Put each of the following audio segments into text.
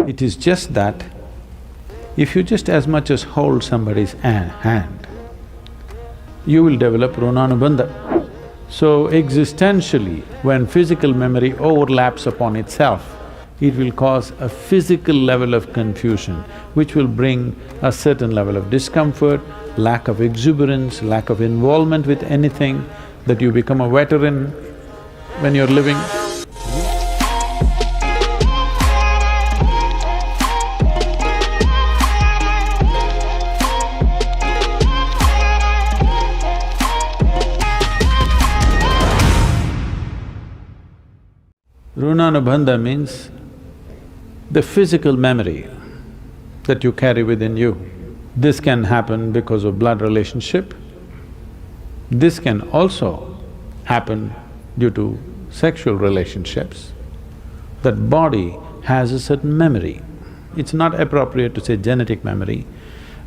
It is just that if you just as much as hold somebody's hand, you will develop Runanubandha. So existentially, when physical memory overlaps upon itself, it will cause a physical level of confusion, which will bring a certain level of discomfort, lack of exuberance, lack of involvement with anything, that you become a veteran when you're living. Runanubandha means the physical memory that you carry within you. This can happen because of blood relationship. This can also happen due to sexual relationships. That body has a certain memory. It's not appropriate to say genetic memory.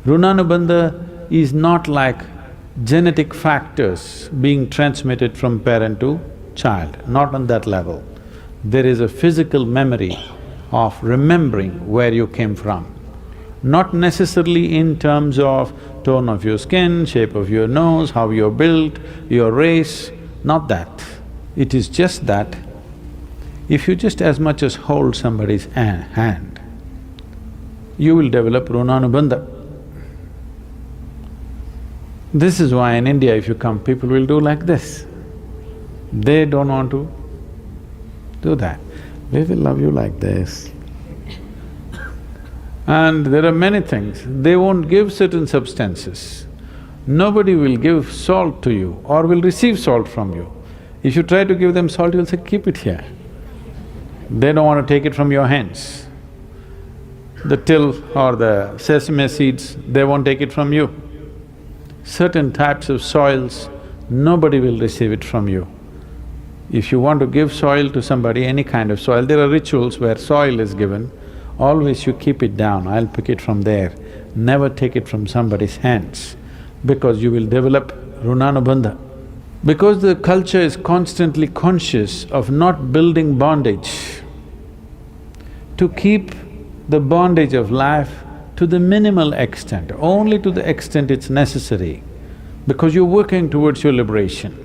Runanubandha is not like genetic factors being transmitted from parent to child, not on that level. There is a physical memory of remembering where you came from. Not necessarily in terms of tone of your skin, shape of your nose, how you're built, your race, not that. It is just that if you just as much as hold somebody's hand, you will develop Runanubandha. This is why in India if you come, people will do like this. They don't want to do that. We will love you like this. And there are many things, they won't give certain substances. Nobody will give salt to you or will receive salt from you. If you try to give them salt, you'll say, keep it here. They don't want to take it from your hands. The till or the sesame seeds, they won't take it from you. Certain types of soils, nobody will receive it from you. If you want to give soil to somebody, any kind of soil, there are rituals where soil is given, always you keep it down, I'll pick it from there. Never take it from somebody's hands, because you will develop Runanubandha. Because the culture is constantly conscious of not building bondage, to keep the bondage of life to the minimal extent, only to the extent it's necessary, because you're working towards your liberation.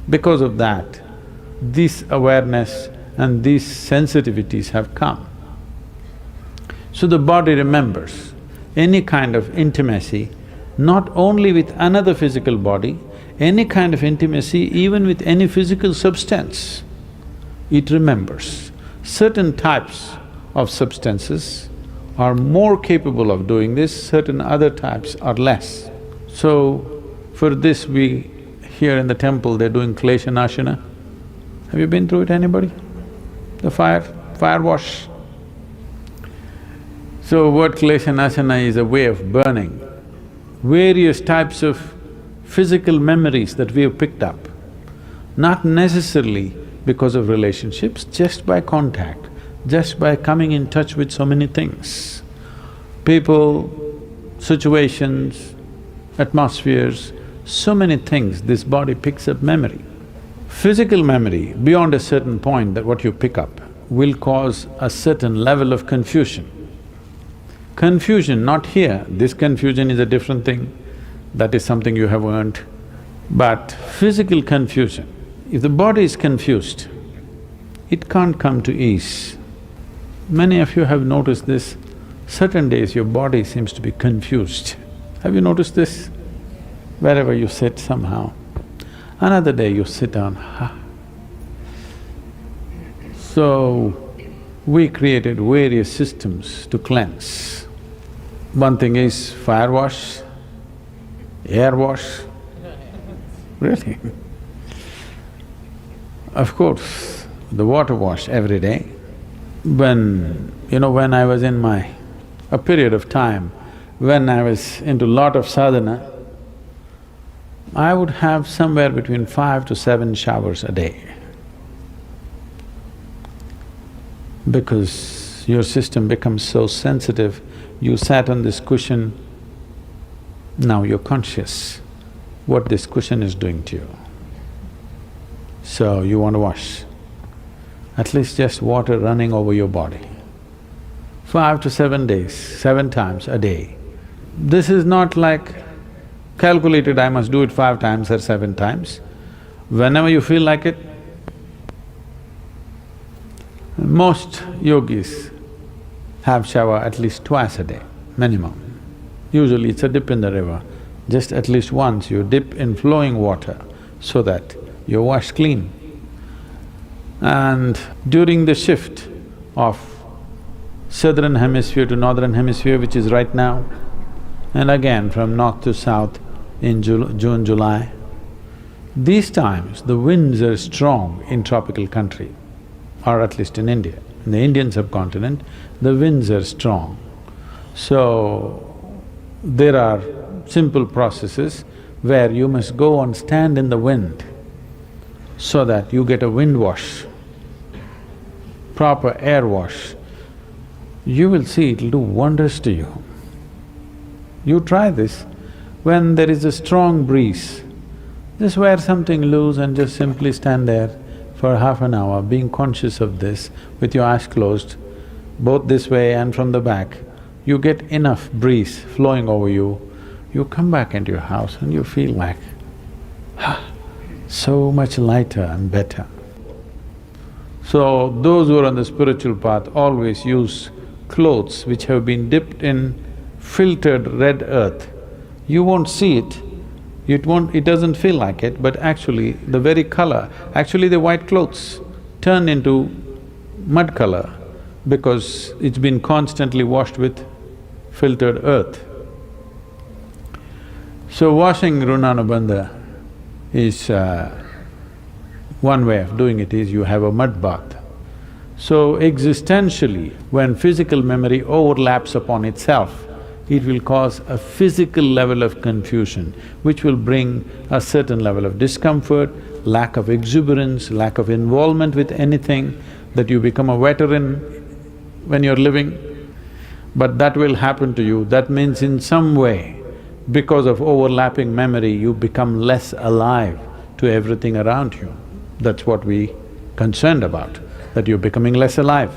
Because of that, this awareness and these sensitivities have come. So the body remembers any kind of intimacy, not only with another physical body, any kind of intimacy even with any physical substance, it remembers. Certain types of substances are more capable of doing this, certain other types are less. So, for this here in the temple, they're doing Klesha-nashana. Have you been through it, anybody? The fire wash. So what Klesha-nashana is a way of burning various types of physical memories that we have picked up, not necessarily because of relationships, just by contact, just by coming in touch with so many things. People, situations, atmospheres, so many things, this body picks up memory. Physical memory, beyond a certain point that what you pick up, will cause a certain level of confusion. Confusion, not here, this confusion is a different thing, that is something you have earned. But physical confusion, if the body is confused, it can't come to ease. Many of you have noticed this, certain days your body seems to be confused. Have you noticed this? Wherever you sit somehow, another day you sit down, So, we created various systems to cleanse. One thing is fire wash, air wash, really. Of course, the water wash every day. When I was in a period of time when I was into lot of sadhana, I would have somewhere between 5 to 7 showers a day. Because your system becomes so sensitive, you sat on this cushion, now you're conscious what this cushion is doing to you. So you want to wash, at least just water running over your body. 5 to 7 days, 7 times a day. This is not like calculated, I must do it 5 times or 7 times. Whenever you feel like it, most yogis have shower at least twice a day, minimum. Usually it's a dip in the river. Just at least once you dip in flowing water so that you're washed clean. And during the shift of southern hemisphere to northern hemisphere, which is right now, and again from north to south in June, July, these times the winds are strong in tropical country, or at least in India. In the Indian subcontinent, the winds are strong. So, there are simple processes where you must go and stand in the wind so that you get a wind wash, proper air wash. You will see it'll do wonders to you. You try this, when there is a strong breeze, just wear something loose and just simply stand there for half an hour, being conscious of this with your eyes closed, both this way and from the back. You get enough breeze flowing over you, you come back into your house and you feel like, so much lighter and better. So, those who are on the spiritual path always use clothes which have been dipped in filtered red earth. You won't see it, it doesn't feel like it, but actually the very color, actually the white clothes turn into mud color because it's been constantly washed with filtered earth. So washing Rinanubandha is… one way of doing it is you have a mud bath. So existentially, when physical memory overlaps upon itself, it will cause a physical level of confusion, which will bring a certain level of discomfort, lack of exuberance, lack of involvement with anything, that you become a veteran when you're living. But that will happen to you, that means in some way, because of overlapping memory, you become less alive to everything around you. That's what we concerned about, that you're becoming less alive.